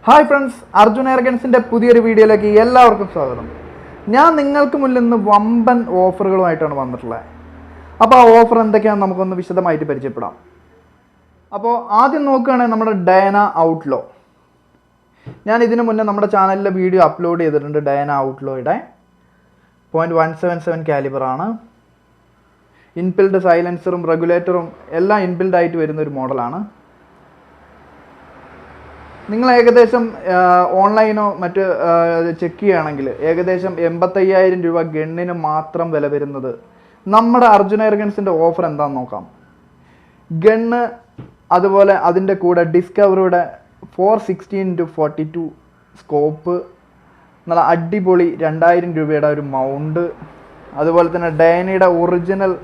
Hi friends, Arjun എയർഗൺസിൻ്റെ പുതിയൊരു വീഡിയോയിലേക്ക് എല്ലാവർക്കും സ്വാഗതം. ഞാൻ നിങ്ങൾക്ക് മുന്നിൽ നിന്ന് വമ്പൻ ഓഫറുകളുമായിട്ടാണ് വന്നിട്ടുള്ളത്. അപ്പോൾ ആ ഓഫർ എന്തൊക്കെയാണെന്ന് നമുക്കൊന്ന് വിശദമായിട്ട് പരിചയപ്പെടാം. അപ്പോൾ ആദ്യം നോക്കുകയാണെങ്കിൽ നമ്മുടെ ഡയന ഔട്ട്ലോ. ഞാൻ ഇതിനു മുന്നേ നമ്മുടെ ചാനലിലെ വീഡിയോ അപ്ലോഡ് ചെയ്തിട്ടുണ്ട്. ഡയന ഔട്ട്ലോയുടെ .177 കാലിബറാണ്. ഇൻബിൽഡ് സൈലൻസറും റെഗുലേറ്ററും എല്ലാം ഇൻബിൽഡ് ആയിട്ട് വരുന്ന ഒരു മോഡലാണ്. നിങ്ങൾ ഏകദേശം ഓൺലൈനോ മറ്റ് ചെക്ക് ചെയ്യുകയാണെങ്കിൽ ഏകദേശം 85,000 രൂപ ഗണ്ണിന് മാത്രം വില വരുന്നത്. നമ്മുടെ അർജുൻ എയർഗൺസിൻ്റെ ഓഫർ എന്താണെന്ന് നോക്കാം. ഗണ്ണ്, അതുപോലെ അതിൻ്റെ കൂടെ ഡിസ്കവറിയുടെ 416x42 സ്കോപ്പ്, നല്ല അടിപൊളി 2000 രൂപയുടെ ഒരു മൗണ്ട്, അതുപോലെ തന്നെ ഡയനയുടെ ഒറിജിനൽ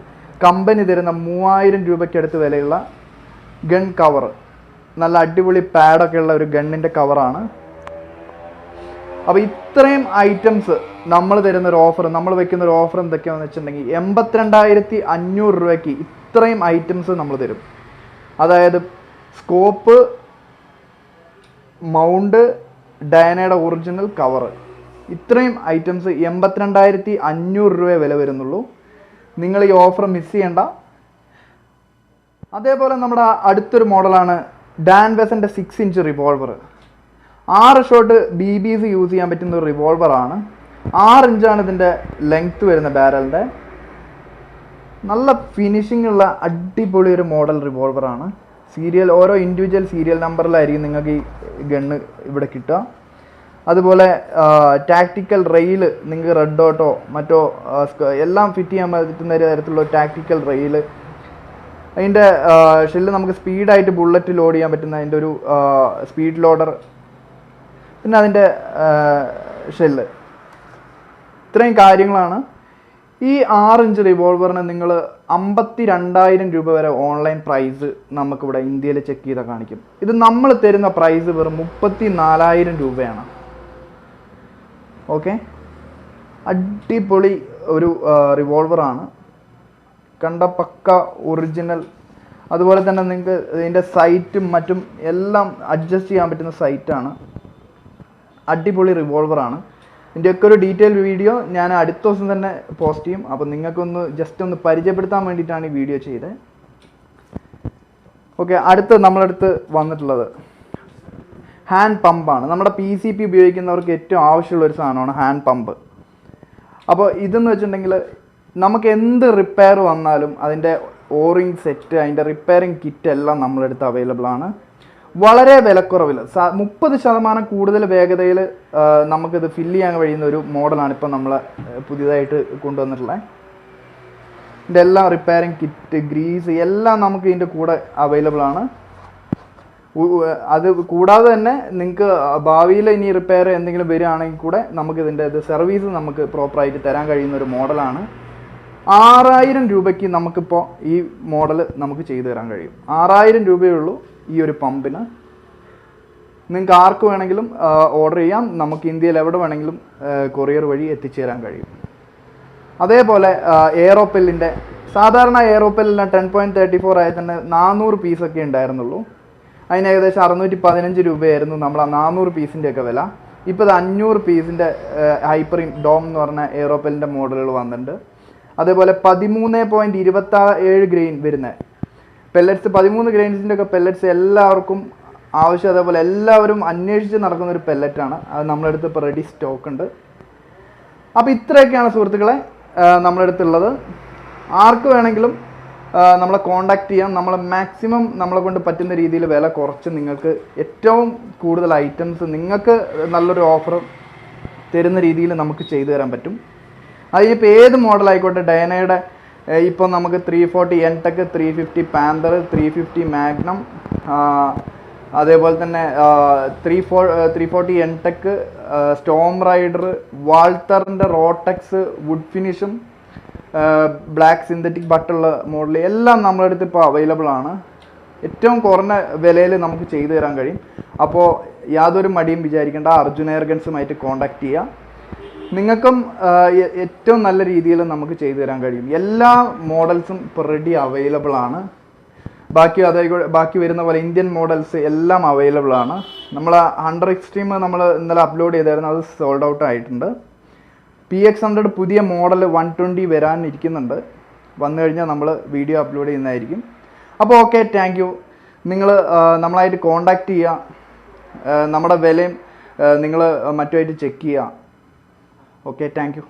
കമ്പനി തരുന്ന 3000 രൂപയ്ക്കടുത്ത് വിലയുള്ള ഗൺ കവർ, നല്ല അടിപൊളി പാഡൊക്കെ ഉള്ള ഒരു ഗണ്ണിൻ്റെ കവറാണ്. അപ്പോൾ ഇത്രയും ഐറ്റംസ് നമ്മൾ തരുന്നൊരു ഓഫർ, നമ്മൾ വെക്കുന്നൊരു ഓഫർ എന്തൊക്കെയാണെന്ന് വെച്ചിട്ടുണ്ടെങ്കിൽ 82,500 രൂപയ്ക്ക് ഇത്രയും ഐറ്റംസ് നമ്മൾ തരും. അതായത് സ്കോപ്പ്, മൗണ്ട്, ഡയനയുടെ ഒറിജിനൽ കവർ, ഇത്രയും ഐറ്റംസ് 82,500 രൂപയെ വില വരുന്നുള്ളൂ. നിങ്ങൾ ഈ ഓഫർ മിസ് ചെയ്യേണ്ട. അതേപോലെ നമ്മുടെ അടുത്തൊരു മോഡലാണ് ഡാൻ വെസൻ്റെ 6 inch revolver. 6 shot BBs use ചെയ്യാൻ പറ്റുന്ന ഒരു റിവോൾവറാണ്. 6 ഇഞ്ചാണ് ഇതിൻ്റെ ലെങ്ത്ത് വരുന്ന ബാരലിൻ്റെ. നല്ല ഫിനിഷിംഗ് ഉള്ള അടിപൊളി ഒരു മോഡൽ റിവോൾവറാണ്. ഓരോ ഇൻഡിവിജ്വൽ സീരിയൽ നമ്പറിലായിരിക്കും നിങ്ങൾക്ക് ഈ ഗണ്ണ് ഇവിടെ കിട്ടുക. അതുപോലെ ടാക്റ്റിക്കൽ റെയിൽ, നിങ്ങൾക്ക് റെഡ് ഡോട്ടോ മറ്റോ എല്ലാം ഫിറ്റ് ചെയ്യാൻ പറ്റുന്ന തരത്തിലുള്ള ടാക്റ്റിക്കൽ റെയിൽ. അതിൻ്റെ ഷെല്ല് നമുക്ക് സ്പീഡായിട്ട് ബുള്ളറ്റ് ലോഡ് ചെയ്യാൻ പറ്റുന്ന അതിൻ്റെ ഒരു സ്പീഡ് ലോഡർ, പിന്നെ അതിൻ്റെ ഷെല്ല്. ഇത്രയും കാര്യങ്ങളാണ്. ഈ 6 ഇഞ്ച് റിവോൾവറിന് നിങ്ങൾ 52,000 രൂപ വരെ ഓൺലൈൻ പ്രൈസ് നമുക്കിവിടെ ഇന്ത്യയിൽ ചെക്ക് ചെയ്താൽ കാണിക്കും. ഇത് നമ്മൾ തരുന്ന പ്രൈസ് വെറും 34,000 രൂപയാണ്. ഓക്കെ, അടിപൊളി ഒരു റിവോൾവറാണ്. കണ്ട പക്ക ഒറിജിനൽ. അതുപോലെ തന്നെ നിങ്ങൾക്ക് ഇതിൻ്റെ സൈറ്റും മറ്റും എല്ലാം അഡ്ജസ്റ്റ് ചെയ്യാൻ പറ്റുന്ന സൈറ്റാണ്. അടിപൊളി റിവോൾവറാണ്. ഇതിൻ്റെയൊക്കെ ഒരു ഡീറ്റെയിൽ വീഡിയോ ഞാൻ അടുത്ത ദിവസം തന്നെ പോസ്റ്റ് ചെയ്യും. അപ്പോൾ നിങ്ങൾക്കൊന്ന് ജസ്റ്റ് ഒന്ന് പരിചയപ്പെടുത്താൻ വേണ്ടിയിട്ടാണ് ഈ വീഡിയോ ചെയ്തത്. ഓക്കെ, നമ്മളടുത്ത് വന്നിട്ടുള്ളത് ഹാൻഡ് പമ്പാണ്. നമ്മുടെ PCP ഉപയോഗിക്കുന്നവർക്ക് ഏറ്റവും ആവശ്യമുള്ളൊരു സാധനമാണ് ഹാൻഡ് പമ്പ്. അപ്പോൾ ഇതെന്ന് വെച്ചിട്ടുണ്ടെങ്കിൽ നമുക്ക് എന്ത് റിപ്പയർ വന്നാലും അതിൻ്റെ ഓറിങ് സെറ്റ്, അതിൻ്റെ റിപ്പയറിങ് കിറ്റ് എല്ലാം നമ്മളെടുത്ത് അവൈലബിൾ ആണ്. വളരെ വിലക്കുറവിൽ 30% കൂടുതൽ വേഗതയിൽ നമുക്കിത് ഫില്ല് ചെയ്യാൻ കഴിയുന്ന ഒരു മോഡലാണ് ഇപ്പോൾ നമ്മൾ പുതിയതായിട്ട് കൊണ്ടുവന്നിട്ടുള്ളത്. ഇതിൻ്റെ എല്ലാം റിപ്പയറിങ് കിറ്റ്, ഗ്രീസ് എല്ലാം നമുക്ക് ഇതിൻ്റെ കൂടെ അവൈലബിൾ ആണ്. അത് കൂടാതെ തന്നെ നിങ്ങൾക്ക് ഭാവിയിൽ ഇനി റിപ്പയർ എന്തെങ്കിലും വരികയാണെങ്കിൽ കൂടെ നമുക്കിതിൻ്റെ സർവീസ് നമുക്ക് പ്രോപ്പറായിട്ട് തരാൻ കഴിയുന്ന ഒരു മോഡലാണ്. 6,000 രൂപയ്ക്ക് നമുക്കിപ്പോൾ ഈ മോഡൽ നമുക്ക് ചെയ്തു തരാൻ കഴിയും. 6,000 രൂപയേ ഉള്ളൂ ഈ ഒരു പമ്പിന്. നിങ്ങൾക്ക് ആർക്ക് വേണമെങ്കിലും ഓർഡർ ചെയ്യാം. നമുക്ക് ഇന്ത്യയിൽ എവിടെ വേണമെങ്കിലും കൊറിയർ വഴി എത്തിച്ചേരാൻ കഴിയും. അതേപോലെ എയറോപ്പെല്ലിൻ്റെ സാധാരണ എയറോപ്പെല്ലിന് 10.34 ആയി തന്നെ 400 പീസൊക്കെ ഉണ്ടായിരുന്നുള്ളൂ. അതിന് ഏകദേശം 615 രൂപയായിരുന്നു നമ്മൾ ആ 400 പീസിൻ്റെയൊക്കെ വില. ഇപ്പോൾ ഇത് 500 പീസിൻ്റെ ഹൈപ്പറിം ഡോം എന്ന് പറഞ്ഞ എയറോപ്പെല്ലിൻ്റെ മോഡലുകൾ വന്നിട്ടുണ്ട്. അതേപോലെ 13.27 ഗ്രെയിൻ വരുന്ന പെല്ലറ്റ്സ്, 13 ഗ്രെയിൻസിൻ്റെ ഒക്കെ പെല്ലറ്റ്സ് എല്ലാവർക്കും ആവശ്യം. അതേപോലെ എല്ലാവരും അന്വേഷിച്ച് നടക്കുന്ന ഒരു പെല്ലറ്റാണ്. അത് നമ്മളടുത്ത് ഇപ്പോൾ റെഡി സ്റ്റോക്ക് ഉണ്ട്. അപ്പോൾ ഇത്രയൊക്കെയാണ് സുഹൃത്തുക്കളെ നമ്മളടുത്തുള്ളത്. ആർക്ക് വേണമെങ്കിലും നമ്മളെ കോണ്ടാക്ട് ചെയ്യാം. നമ്മൾ മാക്സിമം നമ്മളെ കൊണ്ട് പറ്റുന്ന രീതിയിൽ വില കുറച്ച് നിങ്ങൾക്ക് ഏറ്റവും കൂടുതൽ ഐറ്റംസ് നിങ്ങൾക്ക് നല്ലൊരു ഓഫർ തരുന്ന രീതിയിൽ നമുക്ക് ചെയ്തു തരാൻ പറ്റും. അതിനിപ്പോൾ ഏത് മോഡലായിക്കോട്ടെ, ഡയനയുടെ ഇപ്പോൾ നമുക്ക് 340 NTEC, 350 പാന്തർ, 350 മാഗ്നം, അതേപോലെ തന്നെ 340 NTEC, സ്റ്റോം റൈഡർ, വാൾട്ടറിൻ്റെ റോട്ടെക്സ്, വുഡ് ഫിനിഷും ബ്ലാക്ക് സിന്തറ്റിക് ബട്ടുള്ള മോഡൽ എല്ലാം നമ്മുടെ അടുത്ത് ഇപ്പോൾ അവൈലബിൾ ആണ്. ഏറ്റവും കുറഞ്ഞ വിലയിൽ നമുക്ക് ചെയ്തു തരാൻ കഴിയും. അപ്പോൾ യാതൊരു മടിയും വിചാരിക്കേണ്ട, അർജുൻ എയർഗൺസുമായിട്ട് കോൺടാക്ട് ചെയ്യുക. നിങ്ങൾക്കും ഏറ്റവും നല്ല രീതിയിൽ നമുക്ക് ചെയ്തു തരാൻ കഴിയും. എല്ലാ മോഡൽസും ഇപ്പോൾ റെഡി അവൈലബിൾ ആണ്. ബാക്കി വരുന്ന പോലെ ഇന്ത്യൻ മോഡൽസ് എല്ലാം അവൈലബിൾ ആണ്. നമ്മൾ ഹണ്ടർ എക്സ്ട്രീം നമ്മൾ ഇന്നലെ അപ്ലോഡ് ചെയ്തായിരുന്നു, അത് സോൾഡ് ഔട്ട് ആയിട്ടുണ്ട്. PX100 പുതിയ മോഡൽ 120 വരാനിരിക്കുന്നുണ്ട്. വന്നു കഴിഞ്ഞാൽ നമ്മൾ വീഡിയോ അപ്ലോഡ് ചെയ്യുന്നതായിരിക്കും. അപ്പോൾ ഓക്കെ, താങ്ക് യു. നിങ്ങൾ നമ്മളായിട്ട് കോണ്ടാക്ട് ചെയ്യുക, നമ്മുടെ വിലയും നിങ്ങൾ മറ്റുമായിട്ട് ചെക്ക് ചെയ്യുക. Okay, thank you.